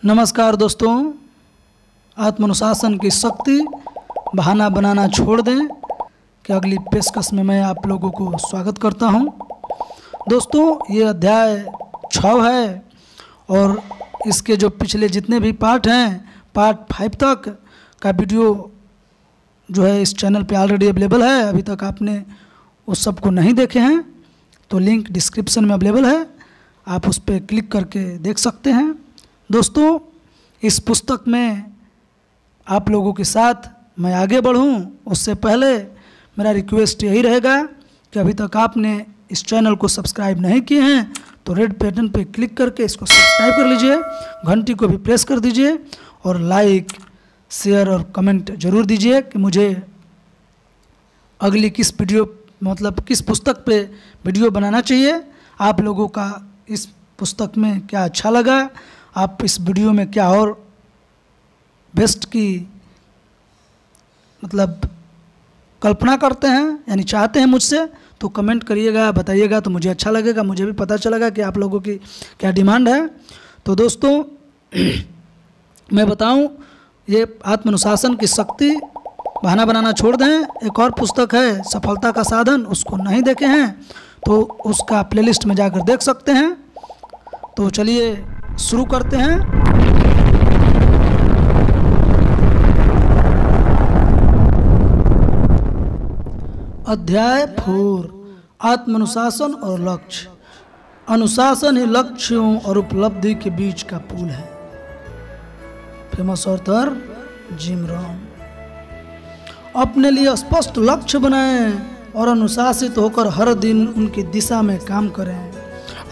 नमस्कार दोस्तों, आत्मानुशासन की शक्ति, बहाना बनाना छोड़ दें कि अगली पेशकश में मैं आप लोगों को स्वागत करता हूं। दोस्तों, ये अध्याय 6 है और इसके जो पिछले जितने भी पार्ट हैं, पार्ट 5 तक का वीडियो जो है इस चैनल पे ऑलरेडी अवेलेबल है। अभी तक आपने उस सब को नहीं देखे हैं तो लिंक डिस्क्रिप्शन में अवेलेबल है, आप उस पर क्लिक करके देख सकते हैं। दोस्तों, इस पुस्तक में आप लोगों के साथ मैं आगे बढ़ूं, उससे पहले मेरा रिक्वेस्ट यही रहेगा कि अभी तक आपने इस चैनल को सब्सक्राइब नहीं किए हैं तो रेड बटन पे क्लिक करके इसको सब्सक्राइब कर लीजिए, घंटी को भी प्रेस कर दीजिए और लाइक, शेयर और कमेंट ज़रूर दीजिए कि मुझे अगली किस पुस्तक पे वीडियो बनाना चाहिए। आप लोगों का इस पुस्तक में क्या अच्छा लगा, आप इस वीडियो में क्या और बेस्ट की कल्पना करते हैं यानी चाहते हैं मुझसे, तो कमेंट करिएगा, बताइएगा तो मुझे अच्छा लगेगा, मुझे भी पता चलेगा कि आप लोगों की क्या डिमांड है। तो दोस्तों मैं बताऊं, ये आत्मानुशासन की शक्ति, बहाना बनाना छोड़ दें, एक और पुस्तक है सफलता का साधन, उसको नहीं देखे हैं तो उसका प्लेलिस्ट में जाकर देख सकते हैं। तो चलिए शुरू करते हैं। अध्याय 4, आत्मानुशासन और लक्ष्य। अनुशासन ही लक्ष्यों और उपलब्धि के बीच का पुल है। Famous author Jim Rohn. अपने लिए स्पष्ट लक्ष्य बनाएं और अनुशासित होकर हर दिन उनकी दिशा में काम करें।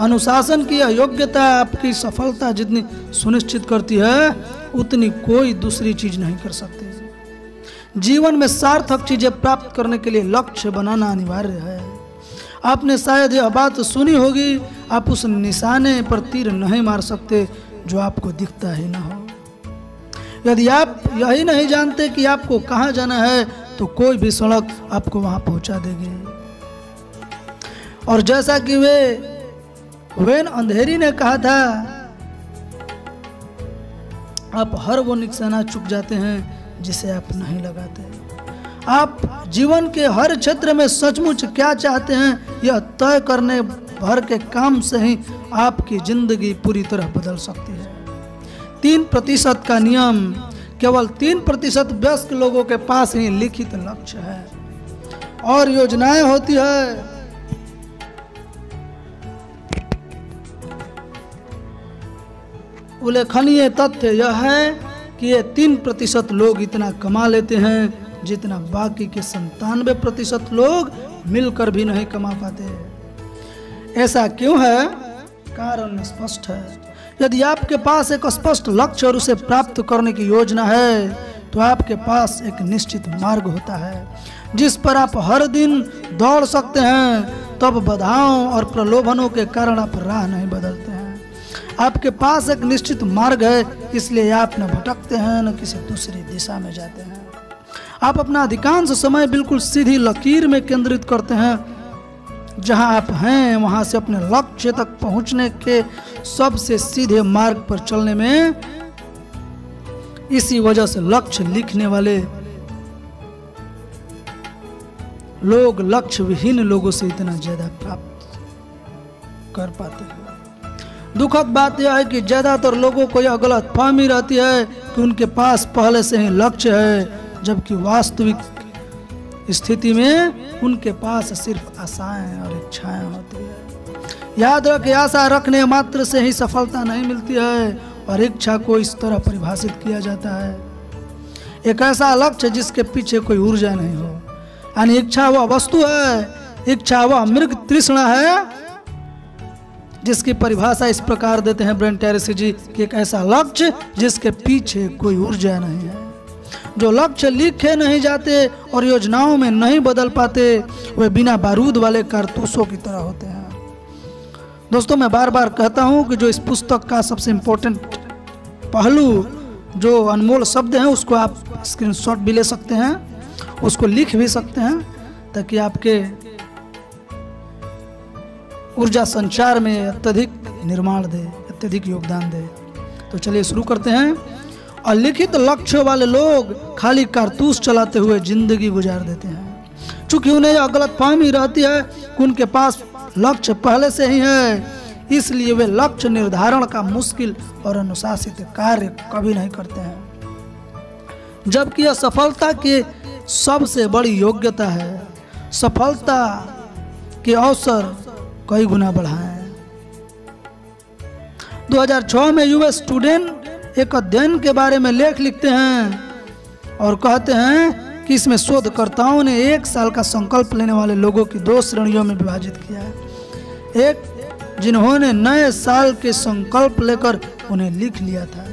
अनुशासन की योग्यता आपकी सफलता जितनी सुनिश्चित करती है उतनी कोई दूसरी चीज नहीं कर सकती। जीवन में सार्थक चीजें प्राप्त करने के लिए लक्ष्य बनाना अनिवार्य है। आपने शायद यह बात सुनी होगी, आप उस निशाने पर तीर नहीं मार सकते जो आपको दिखता ही ना हो। यदि आप यही नहीं जानते कि आपको कहाँ जाना है तो कोई भी सड़क आपको वहां पहुंचा देगी। और जैसा कि वेन अंधेरी ने कहा था, आप हर वो निशाना चुक जाते हैं जिसे आप नहीं लगाते। आप जीवन के हर क्षेत्र में सचमुच क्या चाहते हैं यह तय करने भर के काम से ही आपकी जिंदगी पूरी तरह बदल सकती है। 3% का नियम। केवल 3% व्यस्क लोगों के पास ही लिखित लक्ष्य है और योजनाएं होती है। उल्लेखनीय तथ्य यह है कि ये 3% लोग इतना कमा लेते हैं जितना बाकी के 97% लोग मिलकर भी नहीं कमा पाते। ऐसा क्यों है? कारण स्पष्ट है। यदि आपके पास एक स्पष्ट लक्ष्य और उसे प्राप्त करने की योजना है तो आपके पास एक निश्चित मार्ग होता है जिस पर आप हर दिन दौड़ सकते हैं। तब बाधाओं और प्रलोभनों के कारण आप राह नहीं बदलते हैं। आपके पास एक निश्चित मार्ग है, इसलिए आप न भटकते हैं न किसी दूसरी दिशा में जाते हैं। आप अपना अधिकांश समय बिल्कुल सीधी लकीर में केंद्रित करते हैं। जहां आप हैं वहां से अपने लक्ष्य तक पहुंचने के सबसे सीधे मार्ग पर चलने में, इसी वजह से लक्ष्य लिखने वाले लोग लक्ष्य विहीन लोगों से इतना ज्यादा प्राप्त कर पाते हैं। दुखद बात यह है कि ज्यादातर लोगों को यह गलत फहमी रहती है कि उनके पास पहले से ही लक्ष्य है, जबकि वास्तविक स्थिति में उनके पास सिर्फ आशाएं और इच्छाएं होती है। याद रखें, आशा रखने मात्र से ही सफलता नहीं मिलती है और इच्छा को इस तरह परिभाषित किया जाता है, एक ऐसा लक्ष्य जिसके पीछे कोई ऊर्जा नहीं हो। यानी इच्छा वह वस्तु है, इच्छा वह मृग तृष्णा है जिसकी परिभाषा इस प्रकार देते हैं ब्रेन ट्रेसी जी कि एक ऐसा लक्ष्य जिसके पीछे कोई ऊर्जा नहीं है। जो लक्ष्य लिखे नहीं जाते और योजनाओं में नहीं बदल पाते वे बिना बारूद वाले कारतूसों की तरह होते हैं। दोस्तों, मैं बार बार कहता हूं कि जो इस पुस्तक का सबसे इम्पोर्टेंट पहलू, जो अनमोल शब्द हैं, उसको आप स्क्रीनशॉट भी ले सकते हैं, उसको लिख भी सकते हैं ताकि आपके ऊर्जा संचार में अत्यधिक निर्माण दे, अत्यधिक योगदान दे। तो चलिए शुरू करते हैं। अलिखित लक्ष्य वाले लोग खाली कारतूस चलाते हुए जिंदगी गुजार देते हैं। चूंकि उन्हें यह गलतफहमी रहती है कि उनके पास लक्ष्य पहले से ही है, इसलिए वे लक्ष्य निर्धारण का मुश्किल और अनुशासित कार्य कभी नहीं करते हैं, जबकि यह सफलता की सबसे बड़ी योग्यता है। सफलता के अवसर कई गुना बढ़ाएं। 2006 में यूएस स्टूडेंट एक अध्ययन के बारे में लेख लिखते हैं और कहते हैं कि इसमें शोधकर्ताओं ने 1 साल का संकल्प लेने वाले लोगों की 2 श्रेणियों में विभाजित किया है। एक, जिन्होंने नए साल के संकल्प लेकर उन्हें लिख लिया था।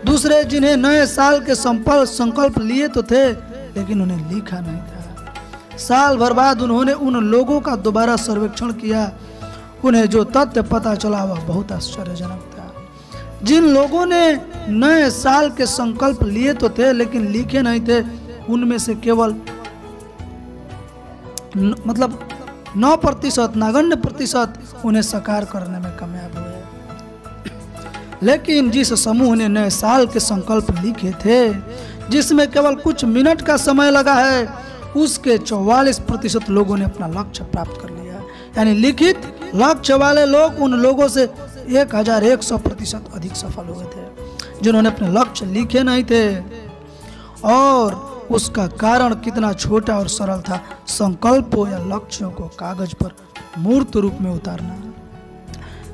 दूसरे, जिन्हें नए साल के संकल्प लिए तो थे लेकिन उन्हें लिखा नहीं था। साल भर बाद उन्होंने उन लोगों का दोबारा सर्वेक्षण किया। उन्हें जो तथ्य पता चला वह बहुत आश्चर्यजनक था। जिन लोगों ने नए साल के संकल्प लिए तो थे लेकिन लिखे नहीं थे, उनमें से केवल 9% नगण्य प्रतिशत उन्हें साकार करने में कामयाब हुए। लेकिन जिस समूह ने नए साल के संकल्प लिखे थे, जिसमें केवल कुछ मिनट का समय लगा है, उसके 44% लोगों ने अपना लक्ष्य प्राप्त कर लिया। यानी लिखित लक्ष्य वाले लोग उन लोगों से 1100% अधिक सफल हुए थे जिन्होंने अपने लक्ष्य लिखे नहीं थे। और उसका कारण कितना छोटा और सरल था, संकल्पों या लक्ष्यों को कागज पर मूर्त रूप में उतारना।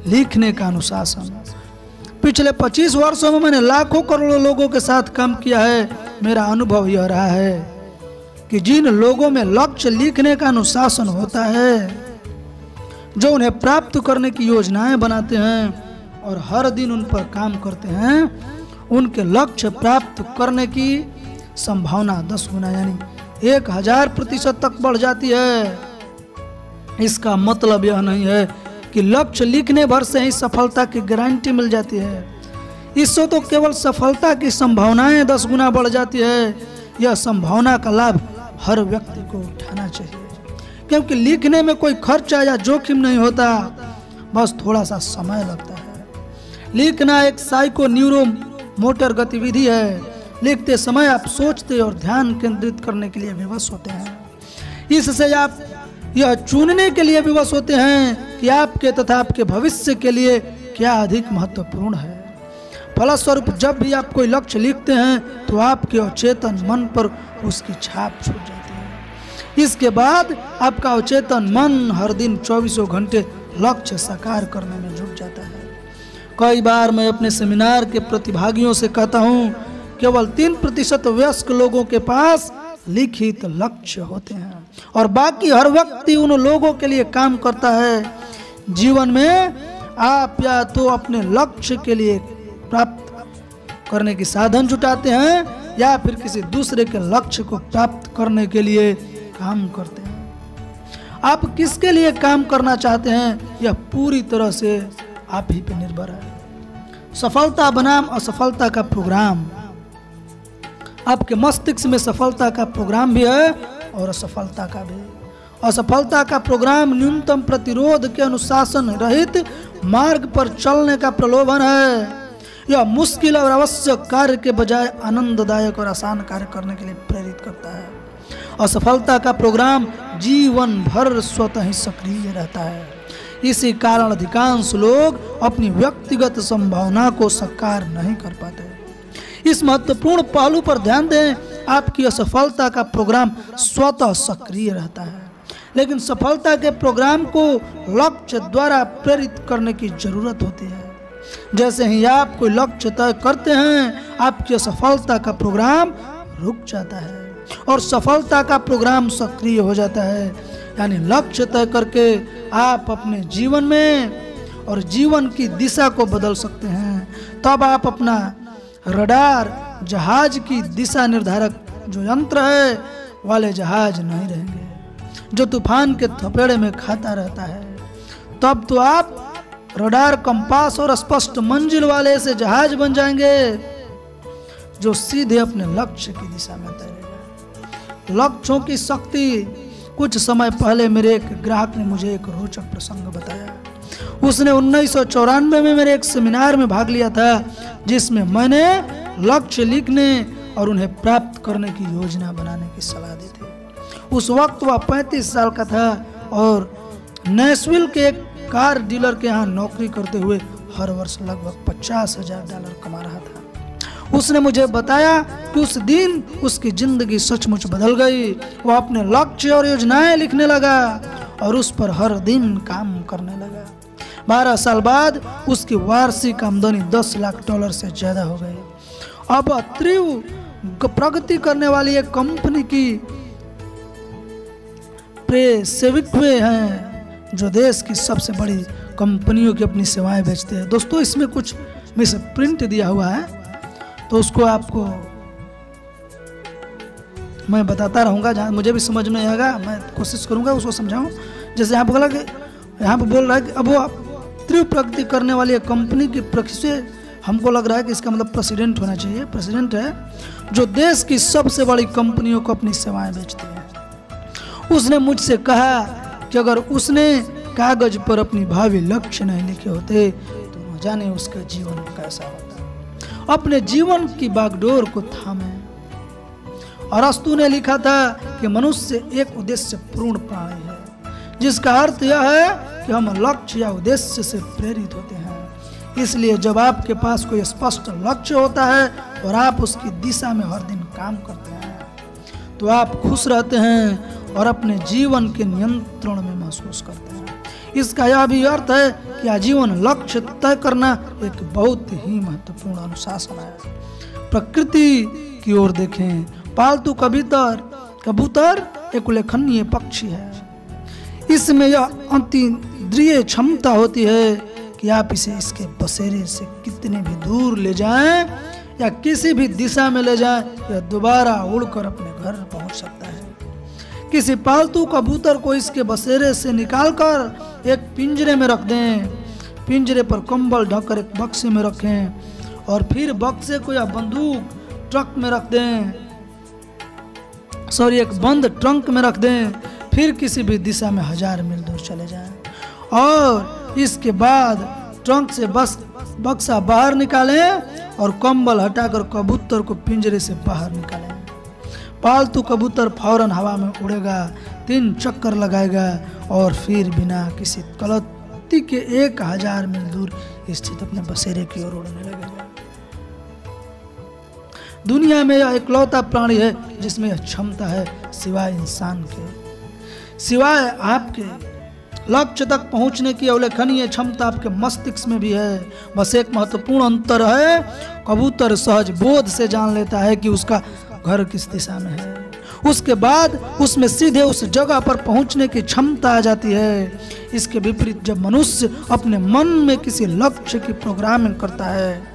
लिखने का अनुशासन। पिछले 25 वर्षों में मैंने लाखों करोड़ों लोगों के साथ काम किया है। मेरा अनुभव यह रहा है कि जिन लोगों में लक्ष्य लिखने का अनुशासन होता है, जो उन्हें प्राप्त करने की योजनाएं बनाते हैं और हर दिन उन पर काम करते हैं, उनके लक्ष्य प्राप्त करने की संभावना 10 गुना यानी 1000% तक बढ़ जाती है। इसका मतलब यह नहीं है कि लक्ष्य लिखने भर से ही सफलता की गारंटी मिल जाती है। इससे तो केवल सफलता की संभावनाएं 10 गुना बढ़ जाती है। यह संभावना का लाभ हर व्यक्ति को उठाना चाहिए, क्योंकि लिखने में कोई खर्चा या जोखिम नहीं होता, बस थोड़ा सा समय लगता है। लिखना एक साइको न्यूरो मोटर गतिविधि है। लिखते समय आप सोचते और ध्यान केंद्रित करने के लिए विवश होते हैं। इससे आप यह चुनने के लिए विवश होते हैं कि आपके तथा आपके भविष्य के लिए क्या अधिक महत्वपूर्ण है। फलस्वरूप जब भी आप कोई लक्ष्य लिखते हैं तो आपके अचेतन मन पर उसकी छाप छूट जाती है। इसके बाद आपका अचेतन मन हर दिन 24 घंटे लक्ष्य साकार करने में जुट जाता है। कई बार मैं अपने सेमिनार के प्रतिभागियों से कहता हूँ, केवल 3% वयस्क लोगों के पास लिखित लक्ष्य होते हैं और बाकी हर व्यक्ति उन लोगों के लिए काम करता है। जीवन में आप या तो अपने लक्ष्य के लिए प्राप्त करने की साधन जुटाते हैं या फिर किसी दूसरे के लक्ष्य को प्राप्त करने के लिए काम करते हैं। आप किसके लिए काम करना चाहते हैं, यह पूरी तरह से आप ही पे निर्भर है। सफलता बनाम असफलता का प्रोग्राम। आपके मस्तिष्क में सफलता का प्रोग्राम भी है और असफलता का भी। असफलता का प्रोग्राम न्यूनतम प्रतिरोध के अनुशासन रहित मार्ग पर चलने का प्रलोभन है। यह मुश्किल और आवश्यक कार्य के बजाय आनंददायक और आसान कार्य करने के लिए प्रेरित करता है। असफलता का प्रोग्राम जीवन भर स्वतः ही सक्रिय रहता है। इसी कारण अधिकांश लोग अपनी व्यक्तिगत संभावना को साकार नहीं कर पाते। इस महत्वपूर्ण पहलू पर ध्यान दें, आपकी असफलता का प्रोग्राम स्वतः सक्रिय रहता है, लेकिन सफलता के प्रोग्राम को लक्ष्य द्वारा प्रेरित करने की जरूरत होती है। जैसे ही आप कोई लक्ष्य तय करते हैं, आपकी असफलता का प्रोग्राम रुक जाता है और सफलता का प्रोग्राम सक्रिय हो जाता है। यानी लक्ष्य तय करके आप अपने जीवन में और जीवन की दिशा को बदल सकते हैं। तब आप अपना रडार जहाज की दिशा निर्धारक जो यंत्र है वाले जहाज नहीं रहेंगे, जो तूफान के थपेड़े में खाता रहता है। तब तो आप रडार, कंपास और स्पष्ट मंजिल वाले ऐसे जहाज बन जाएंगे जो सीधे अपने लक्ष्य की दिशा में तैरेगा। लक्ष्यों की शक्ति। कुछ समय पहले मेरे एक ग्राहक ने मुझे एक रोचक प्रसंग बताया। उसने 1994 में मेरे एक सेमिनार में भाग लिया था, जिसमें मैंने लक्ष्य लिखने और उन्हें प्राप्त करने की योजना बनाने की सलाह दी थी। उस वक्त वह 35 साल का था और नेशविल के एक कार डीलर के यहाँ नौकरी करते हुए हर वर्ष लगभग $50,000 कमा रहा था। उसने मुझे बताया कि उस दिन उसकी जिंदगी सचमुच बदल गई। वह अपने लक्ष्य और योजनाएं लिखने लगा और उस पर हर दिन काम करने लगा। 12 साल बाद उसकी वार्षिक आमदनी $10 लाख से ज्यादा हो गई। अब तीव्र प्रगति करने वाली एक कंपनी की प्रेसेविक हैं जो देश की सबसे बड़ी कंपनियों की अपनी सेवाएं बेचते हैं। दोस्तों, इसमें कुछ मिस प्रिंट दिया हुआ है, तो उसको आपको मैं बताता रहूंगा, जहाँ मुझे भी समझ में आएगा मैं कोशिश करूंगा उसको समझाऊं। जैसे यहाँ पर बोला कि यहाँ पर बोल रहा है कि अब वो तीव्र प्रगति करने वाली एक कंपनी की से हमको लग रहा है कि इसका मतलब प्रेसिडेंट होना चाहिए। प्रेसिडेंट है जो देश की सबसे बड़ी कंपनियों को अपनी सेवाएं बेचती है। उसने मुझसे कहा कि अगर उसने कागज पर अपनी भावी लक्ष्य नहीं लिखे होते तो न जाने उसका जीवन कैसा होता। अपने जीवन की बागडोर को थामे। अरस्तु ने लिखा था कि मनुष्य एक उद्देश्य पूर्ण प्राणी है, जिसका अर्थ यह है कि हम लक्ष्य या उद्देश्य से प्रेरित होते हैं। इसलिए जब आपके पास कोई स्पष्ट लक्ष्य होता है और आप उसकी दिशा में हर दिन काम करते हैं तो आप खुश रहते हैं और अपने जीवन के नियंत्रण में महसूस करते हैं। इसका यह भी अर्थ है कि आजीवन लक्ष्य तय करना एक बहुत ही महत्वपूर्ण अनुशासन है। प्रकृति की ओर देखें। पालतू कबूतर एक उल्लेखनीय पक्षी है। इसमें यह अतीन्द्रिय क्षमता होती है कि आप इसे इसके बसेरे से कितने भी दूर ले जाएं या किसी भी दिशा में ले जाएं, यह दोबारा उड़कर अपने घर पहुंच सकता है। किसी पालतू कबूतर को इसके बसेरे से निकालकर एक पिंजरे में रख दें, पिंजरे पर कंबल ढककर एक बक्से में रखें और फिर बक्से को या बंदूक ट्रक में रख दें, एक बंद ट्रंक में रख दें, फिर किसी भी दिशा में 1000 मील दूर चले जाएं और इसके बाद ट्रंक से बक्सा बाहर निकालें और कंबल हटाकर कबूतर को पिंजरे से बाहर निकालें। पालतू कबूतर फौरन हवा में उड़ेगा, 3 चक्कर लगाएगा और फिर बिना किसी गलती के 1000 मील दूर स्थित अपने बसेरे की ओर उड़ने लगेगा। दुनिया में यह इकलौता प्राणी है जिसमें यह क्षमता है, सिवाय इंसान के। सिवाय आपके लक्ष्य तक पहुंचने की उल्लेखनीय क्षमता आपके मस्तिष्क में भी है। बस एक महत्वपूर्ण अंतर है, कबूतर सहज बोध से जान लेता है कि उसका घर किस दिशा में है। उसके बाद उसमें सीधे उस जगह पर पहुंचने की क्षमता आ जाती है। इसके विपरीत जब मनुष्य अपने मन में किसी लक्ष्य की प्रोग्रामिंग करता है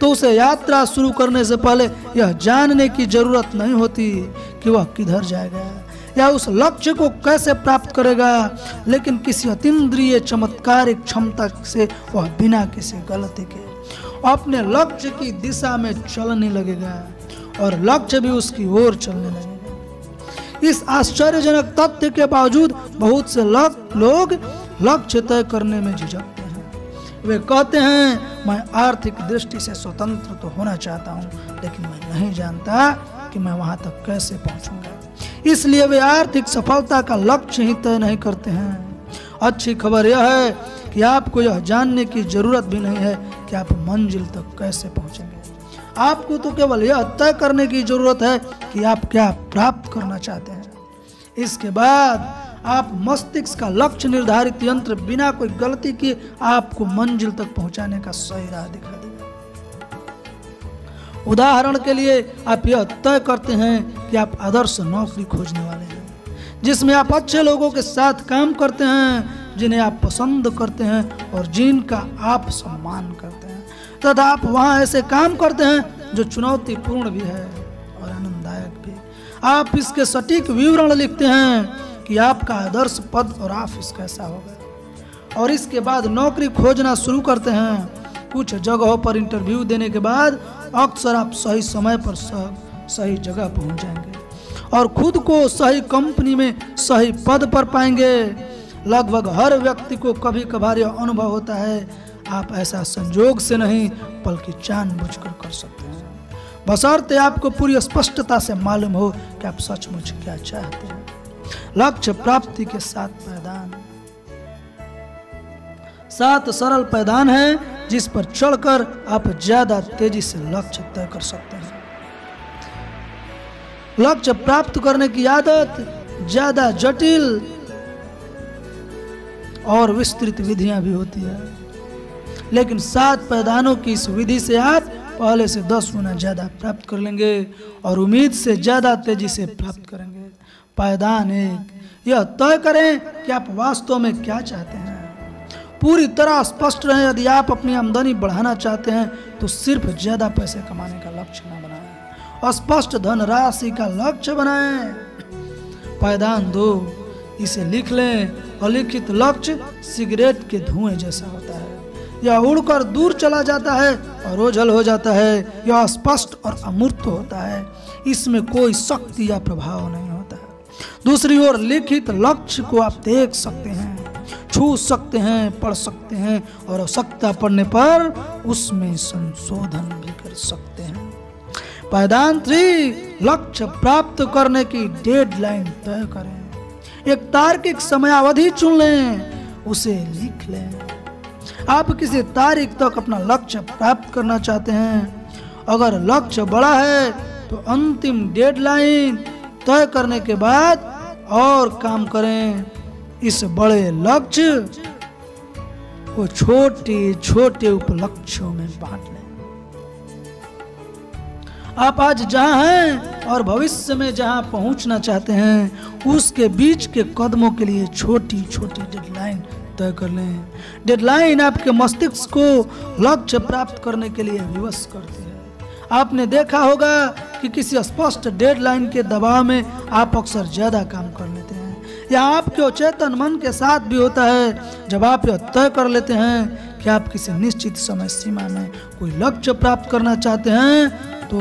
तो उसे यात्रा शुरू करने से पहले यह जानने की जरूरत नहीं होती कि वह किधर जाएगा या उस लक्ष्य को कैसे प्राप्त करेगा, लेकिन किसी अतीन्द्रिय चमत्कारिक क्षमता से वह बिना किसी गलती के अपने लक्ष्य की दिशा में चलने लगेगा और लक्ष्य भी उसकी ओर चलने लगेगा। इस आश्चर्यजनक तथ्य के बावजूद बहुत से लोग लक्ष्य तय करने में झिझकते हैं। वे कहते हैं मैं आर्थिक दृष्टि से स्वतंत्र तो होना चाहता हूँ, लेकिन मैं नहीं जानता कि मैं वहां तक कैसे पहुंचूंगा, इसलिए वे आर्थिक सफलता का लक्ष्य ही तय नहीं करते हैं। अच्छी खबर यह है कि आपको यह जानने की जरूरत भी नहीं है कि आप मंजिल तक कैसे पहुंचेंगे। आपको तो केवल यह तय करने की जरूरत है कि आप क्या प्राप्त करना चाहते हैं। इसके बाद आप मस्तिष्क का लक्ष्य निर्धारित यंत्र बिना कोई गलती किए आपको मंजिल तक पहुंचाने का सही राह दिखा देगा। उदाहरण के लिए आप यह तय करते हैं कि आप आदर्श नौकरी खोजने वाले हैं, जिसमें आप अच्छे लोगों के साथ काम करते हैं, जिन्हें आप पसंद करते हैं और जिनका आप सम्मान करते हैं, तथा आप वहां ऐसे काम करते हैं जो चुनौतीपूर्ण भी है और आनंददायक भी। आप इसके सटीक विवरण लिखते हैं कि आपका आदर्श पद और ऑफिस कैसा होगा और इसके बाद नौकरी खोजना शुरू करते हैं। कुछ जगहों पर इंटरव्यू देने के बाद अक्सर आप सही समय पर सही जगह पहुंच जाएंगे और खुद को सही कंपनी में सही पद पर पाएंगे, लगभग हर व्यक्ति को कभी कभार यह अनुभव होता है। आप ऐसा संजोग से नहीं बल्कि जानबूझकर कर सकते हैं, बशर्ते आपको पूरी स्पष्टता से मालूम हो कि आप सचमुच क्या चाहते हैं। लक्ष्य प्राप्ति के 7 पायदान। 7 सरल पायदान है जिस पर चढ़कर आप ज्यादा तेजी से लक्ष्य तय कर सकते हैं। लक्ष्य प्राप्त करने की आदत ज्यादा जटिल और विस्तृत विधियां भी होती है, लेकिन 7 पायदानों की इस विधि से आप पहले से 10 गुना ज्यादा प्राप्त कर लेंगे और उम्मीद से ज्यादा तेजी से प्राप्त करेंगे। पायदान 1, यह तय करें कि आप वास्तव में क्या चाहते हैं। पूरी तरह स्पष्ट रहें। यदि आप अपनी आमदनी बढ़ाना चाहते हैं तो सिर्फ ज्यादा पैसे कमाने का लक्ष्य न बनाएं, स्पष्ट धनराशि का लक्ष्य बनाएं। पायदान 2, इसे लिख लें। अलिखित लक्ष्य सिगरेट के धुएं जैसा होता है, यह उड़कर दूर चला जाता है और ओझल हो जाता है। यह स्पष्ट और अमूर्त होता है, इसमें कोई शक्ति या प्रभाव नहीं होता है। दूसरी ओर लिखित लक्ष्य को आप देख सकते हैं, छू सकते हैं, पढ़ सकते हैं और आवश्यकता पड़ने पर उसमें संशोधन भी कर सकते हैं। पायदान 3, लक्ष्य प्राप्त करने की डेडलाइन तय करें। एक तार्किक समयावधि चुन लें, उसे लिख लें। आप किसी तारीख तक अपना लक्ष्य प्राप्त करना चाहते हैं। अगर लक्ष्य बड़ा है तो अंतिम डेडलाइन तय करने के बाद और काम करें। इस बड़े लक्ष्य को छोटे छोटे उपलक्ष्यों में बांट लें। आप आज जहां हैं और भविष्य में जहां पहुंचना चाहते हैं उसके बीच के कदमों के लिए छोटी छोटी डेडलाइन तय कर लें। डेडलाइन आपके मस्तिष्क को लक्ष्य प्राप्त करने के लिए विवश करती है। आपने देखा होगा कि किसी स्पष्ट डेडलाइन के दबाव में आप अक्सर ज्यादा काम कर लेते हैं। यह आपके अचेतन मन के साथ भी होता है। जब आप यह तय कर लेते हैं कि आप किसी निश्चित समय सीमा में कोई लक्ष्य प्राप्त करना चाहते हैं तो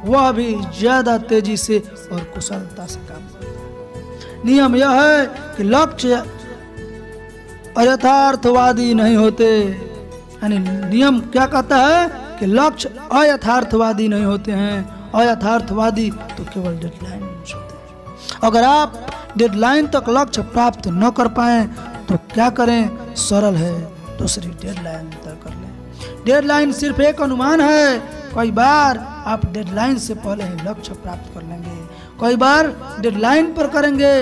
वह भी ज्यादा तेजी से और कुशलता से काम करता है। नियम यह है कि लक्ष्य अयथार्थवादी नहीं होते। यानी नियम क्या कहता है कि लक्ष्य अयथार्थवादी नहीं होते हैं। अयथार्थवादी तो केवल डेडलाइन होते हैं। अगर आप डेडलाइन तक लक्ष्य प्राप्त न कर पाए तो क्या करें? सरल है, दूसरी डेडलाइन तय कर लें। डेडलाइन सिर्फ एक अनुमान है। कई बार आप डेडलाइन से पहले ही लक्ष्य प्राप्त कर लेंगे, कई बार डेडलाइन पर करेंगे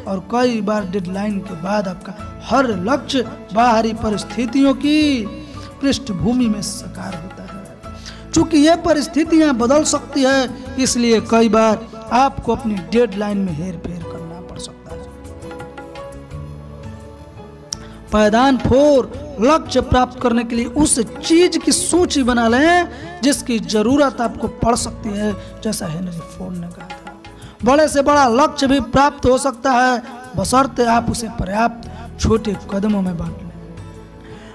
और कई बार डेडलाइन के बाद आपका हर लक्ष्य बाहरी परिस्थितियों की पृष्ठभूमि में साकार होता है। चूंकि ये परिस्थितियां बदल सकती है, इसलिए कई बार आपको अपनी डेडलाइन में हेरफेर करना पड़ सकता है। पायदान 4, लक्ष्य प्राप्त करने के लिए उस चीज की सूची बना लें जिसकी जरूरत आपको पड़ सकती है। जैसा हेनरी फोर्ड ने कहा था, बड़े से बड़ा लक्ष्य भी प्राप्त हो सकता है बशर्ते आप उसे पर्याप्त छोटे कदमों में बांट लें।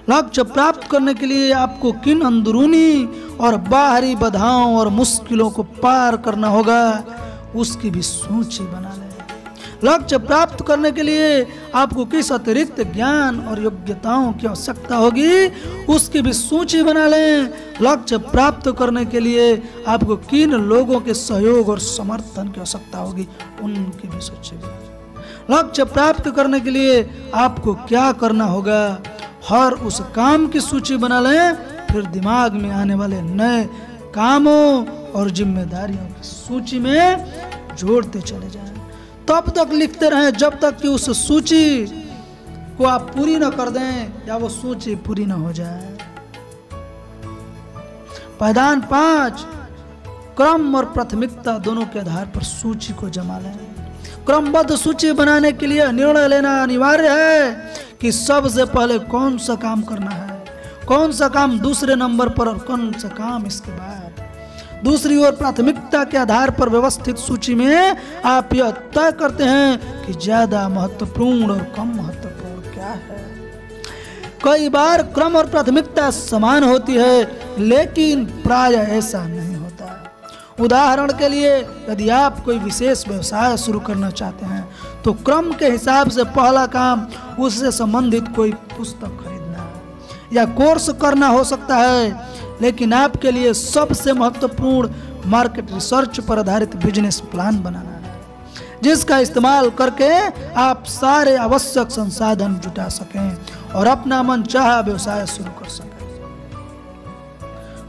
लक्ष्य प्राप्त करने के लिए आपको किन अंदरूनी और बाहरी बाधाओं और मुश्किलों को पार करना होगा उसकी भी सूची बना लें। लक्ष्य प्राप्त करने के लिए आपको किस अतिरिक्त ज्ञान और योग्यताओं की आवश्यकता होगी उसकी भी सूची बना लें। लक्ष्य प्राप्त करने के लिए आपको किन लोगों के सहयोग और समर्थन की आवश्यकता होगी उनकी भी सूची बना लें। लक्ष्य प्राप्त करने के लिए आपको क्या करना होगा हर उस काम की सूची बना लें। फिर दिमाग में आने वाले नए कामों और जिम्मेदारियों की सूची में जोड़ते चले जाएं। तब तक लिखते रहें जब तक कि उस सूची को आप पूरी न कर दें या वो सूची पूरी न हो जाए। पायदान 5, क्रम और प्राथमिकता दोनों के आधार पर सूची को जमा लें। क्रमबद्ध सूची बनाने के लिए निर्णय लेना अनिवार्य है कि सबसे पहले कौन सा काम करना है, कौन सा काम दूसरे नंबर पर और कौन सा काम इसके बाद। दूसरी ओर प्राथमिकता के आधार पर व्यवस्थित सूची में आप यह तय करते हैं कि ज्यादा महत्वपूर्ण और कम महत्वपूर्ण क्या है। कई बार क्रम और प्राथमिकता समान होती है लेकिन प्राय ऐसा नहीं होता। उदाहरण के लिए यदि आप कोई विशेष व्यवसाय शुरू करना चाहते हैं तो क्रम के हिसाब से पहला काम उससे संबंधित कोई पुस्तक खरीदना है या कोर्स करना हो सकता है, लेकिन आपके लिए सबसे महत्वपूर्ण मार्केट रिसर्च पर आधारित बिजनेस प्लान बनाना है, जिसका इस्तेमाल करके आप सारे आवश्यक संसाधन जुटा सकें और अपना मनचाहा व्यवसाय शुरू कर सकें।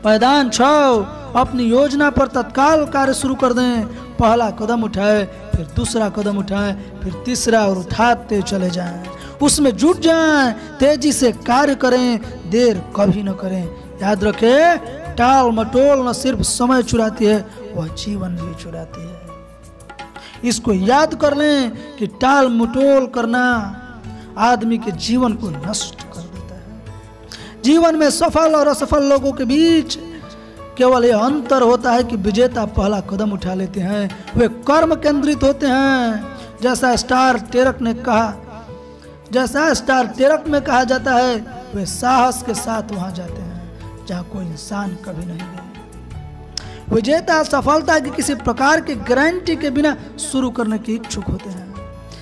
पायदान 6, अपनी योजना पर तत्काल कार्य शुरू कर दें। पहला कदम उठाए, फिर दूसरा कदम उठाए, फिर तीसरा, और उठाते चले जाएं। उसमें जुट जाएं, तेजी से कार्य करें, देर कभी न करें। याद रखें, टाल मटोल न सिर्फ समय चुराती है, वह जीवन भी चुराती है। इसको याद कर लें कि टाल मटोल करना आदमी के जीवन को नष्ट कर देता है। जीवन में सफल और असफल लोगों के बीच केवल यह अंतर होता है कि विजेता पहला कदम उठा लेते हैं, वे कर्म केंद्रित होते हैं। जैसा स्टार ट्रेक में कहा जाता है, वे साहस के साथ वहां जाते हैं जहां कोई इंसान कभी नहीं गया। विजेता सफलता की किसी प्रकार की गारंटी के बिना शुरू करने के इच्छुक होते हैं।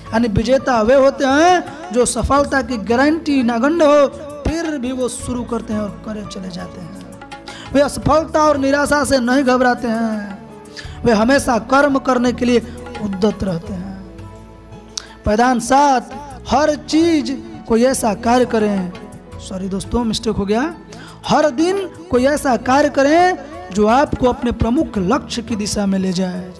यानी विजेता वे होते हैं जो सफलता की गारंटी नगण्य हो फिर भी वो शुरू करते हैं और करे चले जाते हैं। वे असफलता और निराशा से नहीं घबराते हैं, वे हमेशा कर्म करने के लिए उद्यत रहते हैं। पायदान 7, हर चीज कोई ऐसा कार्य करें, मिस्टेक हो गया, हर दिन कोई ऐसा कार्य करें जो आपको अपने प्रमुख लक्ष्य की दिशा में ले जाए।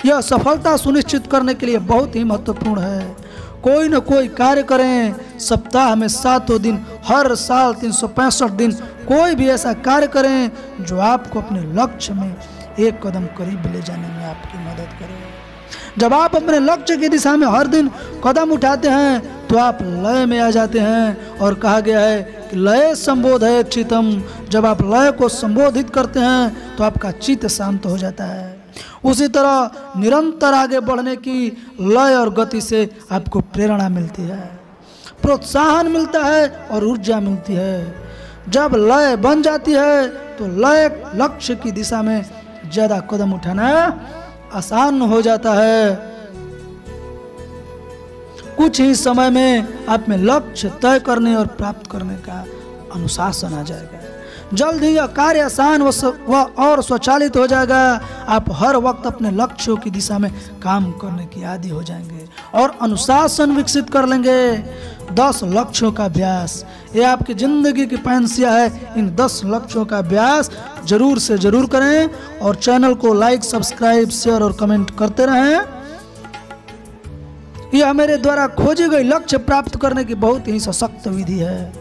यह सफलता सुनिश्चित करने के लिए बहुत ही महत्वपूर्ण है। कोई न कोई कार्य करें, सप्ताह में 7 दिन, हर साल 365 दिन कोई भी ऐसा कार्य करें जो आपको अपने लक्ष्य में एक कदम करीब ले जाने में आपकी मदद करे। जब आप अपने लक्ष्य की दिशा में हर दिन कदम उठाते हैं तो आप लय में आ जाते हैं, और कहा गया है कि लय संबोधयेत् चित्तम। जब आप लय को संबोधित करते हैं तो आपका चित्त शांत हो जाता है। उसी तरह निरंतर आगे बढ़ने की लय और गति से आपको प्रेरणा मिलती है, प्रोत्साहन मिलता है और ऊर्जा मिलती है। जब लय बन जाती है तो लय लक्ष्य की दिशा में ज्यादा कदम उठाना आसान हो जाता है। कुछ ही समय में आप में लक्ष्य तय करने और प्राप्त करने का अनुशासन आ जाएगा। जल्द ही यह कार्य आसान व और स्वचालित हो जाएगा। आप हर वक्त अपने लक्ष्यों की दिशा में काम करने की आदी हो जाएंगे और अनुशासन विकसित कर लेंगे। 10 लक्ष्यों का अभ्यास, ये आपकी जिंदगी की पैंसिया है। इन 10 लक्ष्यों का अभ्यास जरूर से जरूर करें और चैनल को लाइक, सब्सक्राइब, शेयर और कमेंट करते रहें। यह मेरे द्वारा खोजी गई लक्ष्य प्राप्त करने की बहुत ही सशक्त विधि है।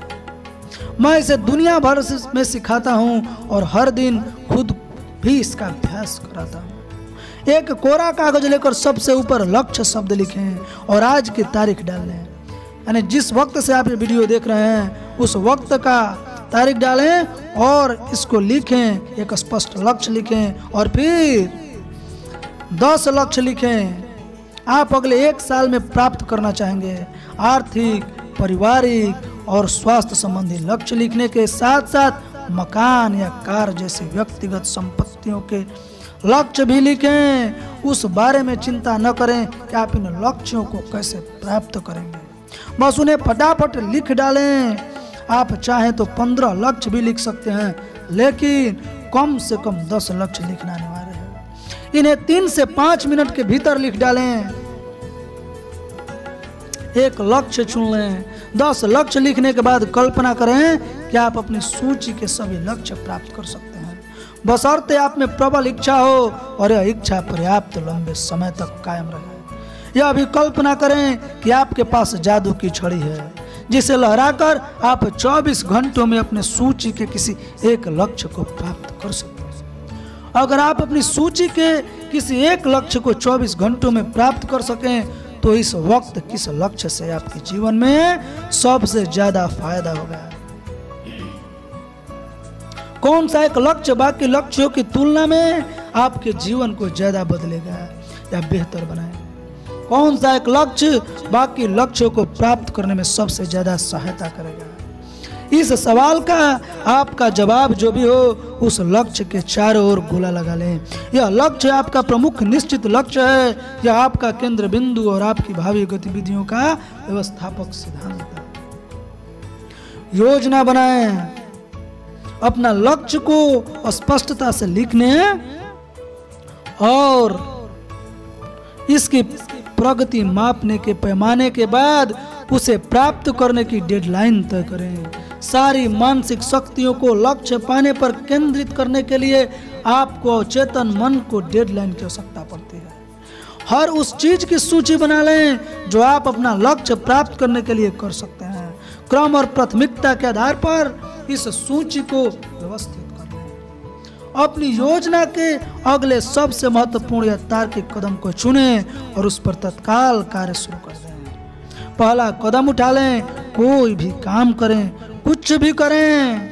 मैं इसे दुनिया भर में सिखाता हूँ और हर दिन खुद भी इसका अभ्यास कराता हूँ। एक कोरा कागज लेकर सबसे ऊपर लक्ष्य शब्द लिखें और आज की तारीख डाल लें। यानी जिस वक्त से आप ये वीडियो देख रहे हैं उस वक्त का तारीख डालें और इसको लिखें, एक स्पष्ट लक्ष्य लिखें और फिर 10 लक्ष्य लिखें आप अगले 1 साल में प्राप्त करना चाहेंगे। आर्थिक, पारिवारिक और स्वास्थ्य संबंधी लक्ष्य लिखने के साथ साथ मकान या कार जैसी व्यक्तिगत संपत्तियों के लक्ष्य भी लिखें। उस बारे में चिंता न करें कि आप इन लक्ष्यों को कैसे प्राप्त करेंगे, बस उन्हें फटाफट लिख डालें। आप चाहें तो 15 लक्ष्य भी लिख सकते हैं, लेकिन कम से कम 10 लक्ष्य लिखना अनिवार्य है। इन्हें 3 से 5 मिनट के भीतर लिख डालें। एक लक्ष्य चुन लें। 10 लक्ष्य लिखने के बाद कल्पना करें कि आप अपनी सूची के सभी लक्ष्य प्राप्त कर सकते हैं, बशर्ते आप में प्रबल इच्छा हो और यह इच्छा पर्याप्त लंबे समय तक कायम रहे। यह भी कल्पना करें कि आपके पास जादू की छड़ी है जिसे लहराकर आप 24 घंटों में अपने सूची के किसी एक लक्ष्य को प्राप्त कर सकते हैं। अगर आप अपनी सूची के किसी एक लक्ष्य को 24 घंटों में प्राप्त कर सकें तो इस वक्त किस लक्ष्य से आपके जीवन में सबसे ज्यादा फायदा होगा? कौन सा एक लक्ष्य बाकी लक्ष्यों की तुलना में आपके जीवन को ज्यादा बदलेगा या बेहतर बनाएगा? कौन सा एक लक्ष्य बाकी लक्ष्यों को प्राप्त करने में सबसे ज्यादा सहायता करेगा? इस सवाल का आपका जवाब जो भी हो, उस लक्ष्य के चारों ओर गोला लगा लें। यह लक्ष्य आपका प्रमुख निश्चित लक्ष्य है, यह आपका केंद्र बिंदु और आपकी भावी गतिविधियों का व्यवस्थापक सिद्धांत है। योजना बनाएं, अपना लक्ष्य को स्पष्टता से लिखने और इसकी प्रगति मापने के पैमाने के बाद उसे प्राप्त करने की डेडलाइन तय करें। सारी मानसिक शक्तियों को लक्ष्य पाने पर केंद्रित करने के लिए आपको अचेतन मन को डेडलाइन की आवश्यकता पड़ती है। हर उस चीज की सूची बना लें जो आप अपना लक्ष्य प्राप्त करने के लिए कर सकते हैं। क्रम और प्राथमिकता के आधार पर इस सूची को व्यवस्थित कर लें। अपनी योजना के अगले सबसे महत्वपूर्ण या तार्किक कदम को चुनें और उस पर तत्काल कार्य शुरू कर दें। पहला कदम उठा लें, कोई भी काम करें, कुछ भी करें।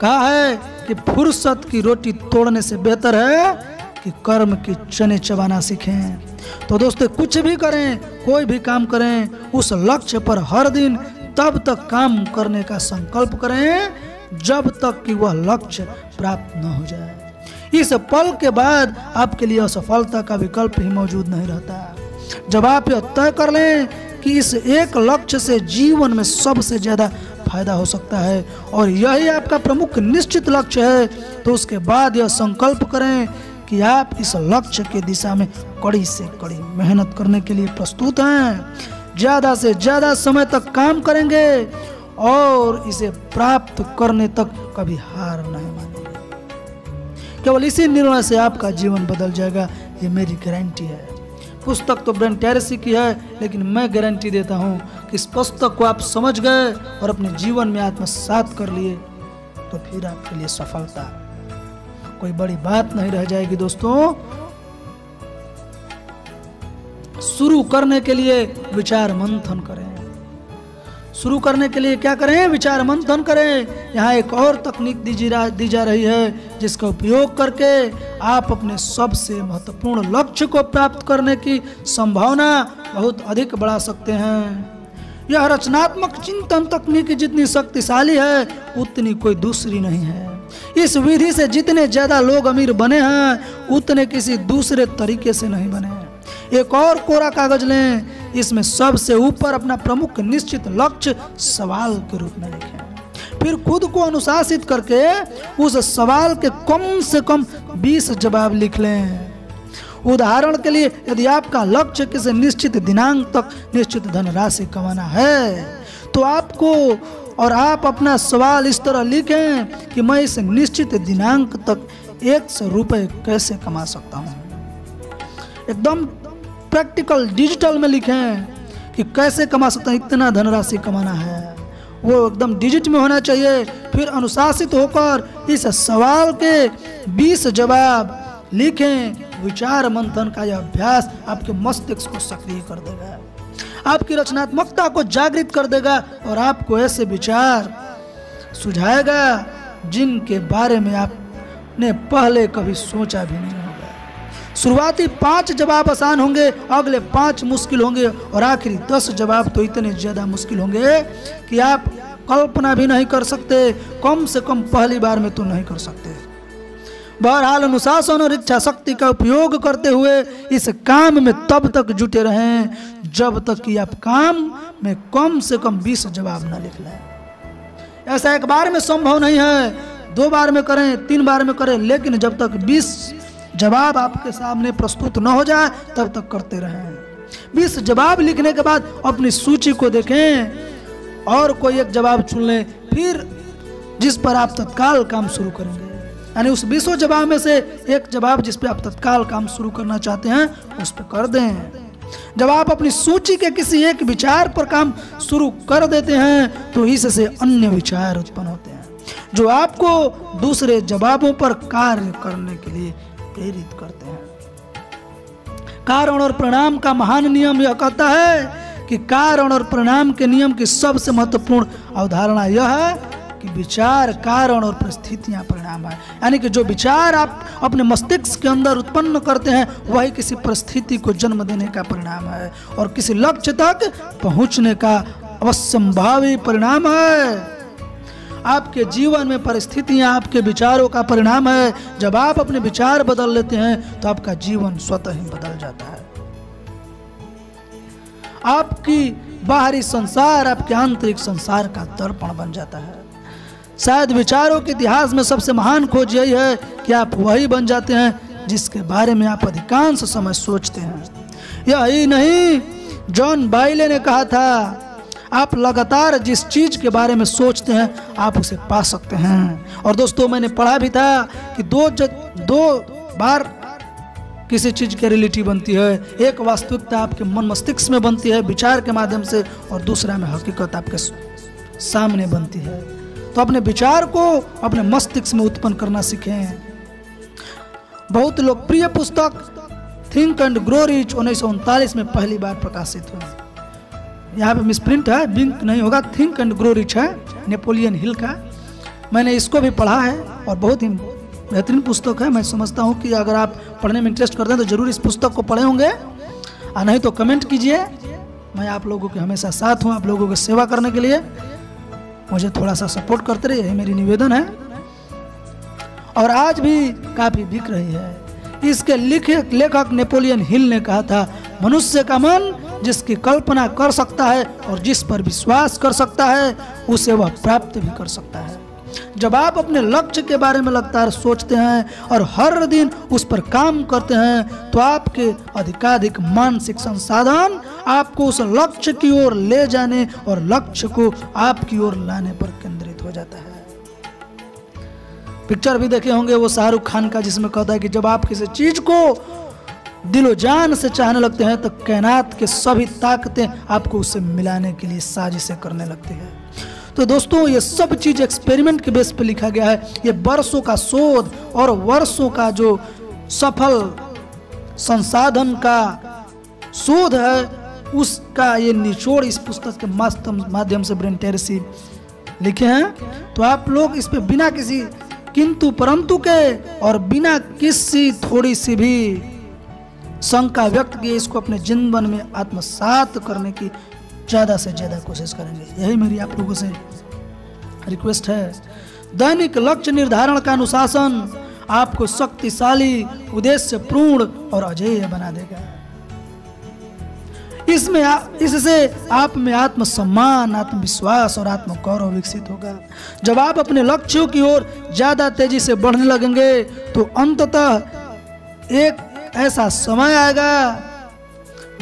कहा है कि फुर्सत की रोटी तोड़ने से बेहतर है कि कर्म की चने चबाना सीखें। तो दोस्तों, कुछ भी करें, कोई भी काम करें, उस लक्ष्य पर हर दिन तब तक काम करने का संकल्प करें जब तक कि वह लक्ष्य प्राप्त न हो जाए। इस पल के बाद आपके लिए असफलता का विकल्प ही मौजूद नहीं रहता। जब आप यह तय कर लें कि इस एक लक्ष्य से जीवन में सबसे ज्यादा फायदा हो सकता है और यही आपका प्रमुख निश्चित लक्ष्य है, तो उसके बाद यह संकल्प करें कि आप इस लक्ष्य की दिशा में कड़ी से कड़ी मेहनत करने के लिए प्रस्तुत हैं। ज्यादा से ज्यादा समय तक काम करेंगे और इसे प्राप्त करने तक कभी हार नहीं मानेंगे। केवल इसी निर्णय से आपका जीवन बदल जाएगा, ये मेरी गारंटी है। पुस्तक तो ब्रेन ट्रेसी की है, लेकिन मैं गारंटी देता हूँ कि इस पुस्तक को आप समझ गए और अपने जीवन में आत्मसात कर लिए तो फिर आपके लिए सफलता कोई बड़ी बात नहीं रह जाएगी। दोस्तों, शुरू करने के लिए विचार मंथन करें। शुरू करने के लिए क्या करें? विचार मंथन करें। यहाँ एक और तकनीक दी जा रही है जिसका उपयोग करके आप अपने सबसे महत्वपूर्ण लक्ष्य को प्राप्त करने की संभावना बहुत अधिक बढ़ा सकते हैं। यह रचनात्मक चिंतन तकनीक जितनी शक्तिशाली है उतनी कोई दूसरी नहीं है। इस विधि से जितने ज्यादा लोग अमीर बने हैं उतने किसी दूसरे तरीके से नहीं बने हैं। एक और कोरा कागज लें, इसमें सबसे ऊपर अपना प्रमुख निश्चित लक्ष्य सवाल के रूप में लिखें। फिर खुद को अनुशासित करके उस सवाल के कम से कम 20 जवाब लिख लें। उदाहरण के लिए, यदि आपका लक्ष्य किसी निश्चित दिनांक तक निश्चित धनराशि कमाना है तो आप अपना सवाल इस तरह लिखें कि मैं इस निश्चित दिनांक तक 100 रुपये कैसे कमा सकता हूँ। एकदम प्रैक्टिकल डिजिटल में लिखें कि कैसे कमा सकता हूँ, इतना धनराशि कमाना है, वो एकदम डिजिट में होना चाहिए। फिर अनुशासित होकर इस सवाल के 20 जवाब लिखें। विचार मंथन का यह अभ्यास आपके मस्तिष्क को सक्रिय कर देगा, आपकी रचनात्मकता को जागृत कर देगा और आपको ऐसे विचार सुझाएगा जिनके बारे में आपने पहले कभी सोचा भी नहीं होगा। शुरुआती 5 जवाब आसान होंगे, अगले 5 मुश्किल होंगे और आखिरी 10 जवाब तो इतने ज्यादा मुश्किल होंगे कि आप कल्पना भी नहीं कर सकते, कम से कम पहली बार में तो नहीं कर सकते। बहरहाल, अनुशासन और इच्छा शक्ति का उपयोग करते हुए इस काम में तब तक जुटे रहें जब तक कि आप काम में कम से कम 20 जवाब न लिख लें। ऐसा एक बार में संभव नहीं है, 2 बार में करें, 3 बार में करें, लेकिन जब तक 20 जवाब आपके सामने प्रस्तुत न हो जाए तब तक करते रहें। 20 जवाब लिखने के बाद अपनी सूची को देखें और कोई एक जवाब चुन लें, फिर जिस पर आप तत्काल काम शुरू करेंगे। यानी उस 20 जवाब में से एक जवाब जिस पे आप तत्काल काम शुरू करना चाहते हैं उस पे कर दें। जब आप अपनी सूची के किसी एक विचार पर काम शुरू कर देते हैं तो इससे अन्य विचार उत्पन्न होते हैं जो आपको दूसरे जवाबों पर कार्य करने के लिए प्रेरित करते हैं। कारण और परिणाम का महान नियम यह कहता है कि कारण और परिणाम के नियम की सबसे महत्वपूर्ण अवधारणा यह है कि विचार कारण और परिस्थितियां परिणाम है। यानी कि जो विचार आप अपने मस्तिष्क के अंदर उत्पन्न करते हैं वही किसी परिस्थिति को जन्म देने का परिणाम है और किसी लक्ष्य तक पहुंचने का अवश्यंभावी परिणाम है। आपके जीवन में परिस्थितियां आपके विचारों का परिणाम है। जब आप अपने विचार बदल लेते हैं तो आपका जीवन स्वतः ही बदल जाता है। आपकी बाहरी संसार आपके आंतरिक संसार का दर्पण बन जाता है। शायद विचारों के इतिहास में सबसे महान खोज यही है कि आप वही बन जाते हैं जिसके बारे में आप अधिकांश समय सोचते हैं। यही नहीं, जॉन बाइले ने कहा था, आप लगातार जिस चीज के बारे में सोचते हैं आप उसे पा सकते हैं। और दोस्तों, मैंने पढ़ा भी था कि दो बार किसी चीज की रियलिटी बनती है। एक वास्तविकता आपके मन मस्तिष्क में बनती है विचार के माध्यम से, और दूसरा में हकीकत आपके सामने बनती है। तो अपने विचार को अपने मस्तिष्क में उत्पन्न करना सीखें। बहुत लोकप्रिय पुस्तक थिंक एंड ग्रो रिच 1939 में पहली बार प्रकाशित हुई। यहाँ पे मिसप्रिंट है, बिंक नहीं होगा, थिंक एंड ग्रो रिच है, नेपोलियन हिल का। मैंने इसको भी पढ़ा है और बहुत ही बेहतरीन पुस्तक है। मैं समझता हूँ कि अगर आप पढ़ने में इंटरेस्ट करते हैं तो जरूर इस पुस्तक को पढ़े होंगे, और नहीं तो कमेंट कीजिए। मैं आप लोगों के हमेशा साथ हूँ, आप लोगों की सेवा करने के लिए। मुझे थोड़ा सा सपोर्ट करते रहिए, यही मेरी निवेदन है। और आज भी काफी बिक रही है। इसके लेखक नेपोलियन हिल ने कहा था, मनुष्य का मन जिसकी कल्पना कर सकता है और जिस पर विश्वास कर सकता है उसे वह प्राप्त भी कर सकता है। जब आप अपने लक्ष्य के बारे में लगातार सोचते हैं और हर दिन उस पर काम करते हैं तो आपके अधिकाधिक मानसिक संसाधन आपको उस लक्ष्य की ओर ले जाने और लक्ष्य को आपकी ओर लाने पर केंद्रित हो जाता है। पिक्चर भी देखे होंगे वो शाहरुख खान का, जिसमें कहता है कि जब आप किसी चीज को दिलो जान से चाहने लगते हैं तो कायनात के सभी ताकतें आपको उसे मिलाने के लिए साजिशें करने लगती है। तो दोस्तों, ये सब चीज एक्सपेरिमेंट के बेस पे लिखा गया है। ये वर्षों का शोध और वर्षों का जो सफल संसाधन का शोध है, उसका ये निचोड़ इस पुस्तक के माध्यम से ब्रेन ट्रेसी लिखे हैं। तो आप लोग इस पे बिना किसी किंतु परंतु के और बिना किसी थोड़ी सी भी शंका व्यक्त किए इसको अपने जीवन में आत्मसात करने की ज्यादा से ज्यादा कोशिश करेंगे। यही मेरी आप लोगों से रिक्वेस्ट है। दैनिक लक्ष्य निर्धारण का अनुशासन आपको शक्तिशाली, उद्देश्यपूर्ण और अजेय बना देगा। इससे आप में आत्मसम्मान, आत्मविश्वास और आत्मगौरव विकसित होगा। जब आप अपने लक्ष्यों की ओर ज्यादा तेजी से बढ़ने लगेंगे तो अंततः एक ऐसा समय आएगा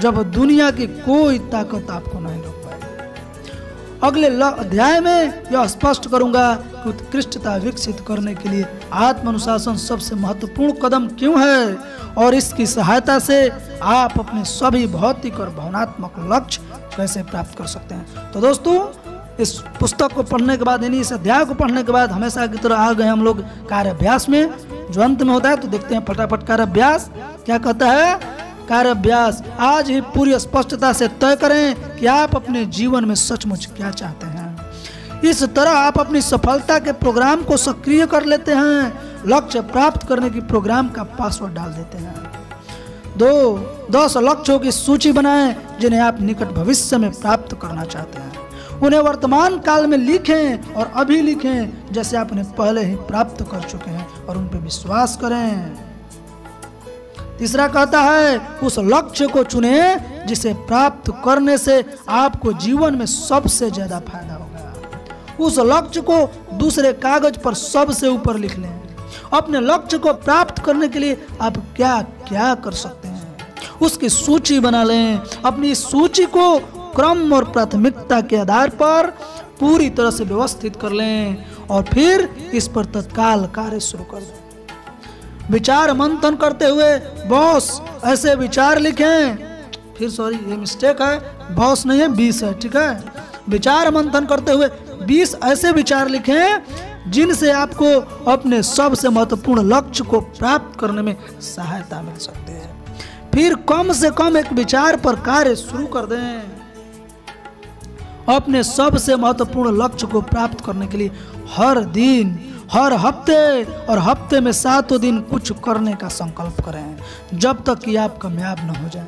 जब दुनिया की कोई ताकत आपको नहीं रोक पाएगी। अगले अध्याय में यह स्पष्ट करूंगा कि उत्कृष्टता विकसित करने के लिए आत्म अनुशासन सबसे महत्वपूर्ण कदम क्यों है और इसकी सहायता से आप अपने सभी भौतिक और भावनात्मक लक्ष्य कैसे प्राप्त कर सकते हैं। तो दोस्तों, इस पुस्तक को पढ़ने के बाद, यानी इस अध्याय को पढ़ने के बाद हमेशा की तरह आ गए हम लोग कार्याभ्यास में, जो अंत में होता है। तो देखते हैं फटाफट कार्याभ्यास क्या कहता है। कार्याभ्यास, आज ही पूरी स्पष्टता से तय करें कि आप अपने जीवन में सचमुच क्या चाहते हैं। इस तरह आप अपनी सफलता के प्रोग्राम को सक्रिय कर लेते हैं, लक्ष्य प्राप्त करने की प्रोग्राम का पासवर्ड डाल देते हैं। 10 लक्ष्यों की सूची बनाएं जिन्हें आप निकट भविष्य में प्राप्त करना चाहते हैं। उन्हें वर्तमान काल में लिखें और अभी लिखें जैसे आप उन्हें पहले ही प्राप्त कर चुके हैं और उन पर विश्वास करें। तीसरा कहता है, उस लक्ष्य को चुनें जिसे प्राप्त करने से आपको जीवन में सबसे ज्यादा फायदा होगा। उस लक्ष्य को दूसरे कागज पर सबसे ऊपर लिख लें। अपने लक्ष्य को प्राप्त करने के लिए आप क्या क्या कर सकते हैं उसकी सूची बना लें। अपनी इस सूची को क्रम और प्राथमिकता के आधार पर पूरी तरह से व्यवस्थित कर लें और फिर इस पर तत्काल कार्य शुरू कर दें। विचार मंथन करते हुए बॉस ऐसे विचार लिखें, फिर सॉरी ये मिस्टेक है, बॉस नहीं है 20 है, ठीक है। विचार मंथन करते हुए 20 ऐसे विचार लिखें जिनसे आपको अपने सबसे महत्वपूर्ण लक्ष्य को प्राप्त करने में सहायता मिल सकती है। फिर कम से कम एक विचार पर कार्य शुरू कर दें। अपने सबसे महत्वपूर्ण लक्ष्य को प्राप्त करने के लिए हर दिन, हर हफ्ते और हफ्ते में 7 दिन कुछ करने का संकल्प करें जब तक कि आप कामयाब न हो जाएं।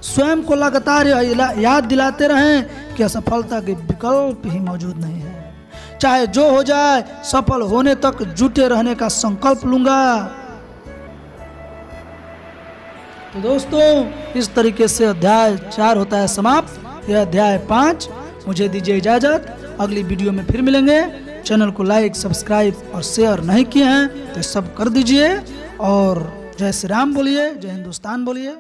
स्वयं को लगातार याद दिलाते रहें कि असफलता के विकल्प ही मौजूद नहीं है। चाहे जो हो जाए, सफल होने तक जुटे रहने का संकल्प लूंगा। तो दोस्तों, इस तरीके से अध्याय 4 होता है समाप्त। यह अध्याय 5। मुझे दीजिए इजाजत, अगली वीडियो में फिर मिलेंगे। चैनल को लाइक, सब्सक्राइब और शेयर नहीं किए हैं तो सब कर दीजिए। और जय श्री राम बोलिए, जय हिंदुस्तान बोलिए।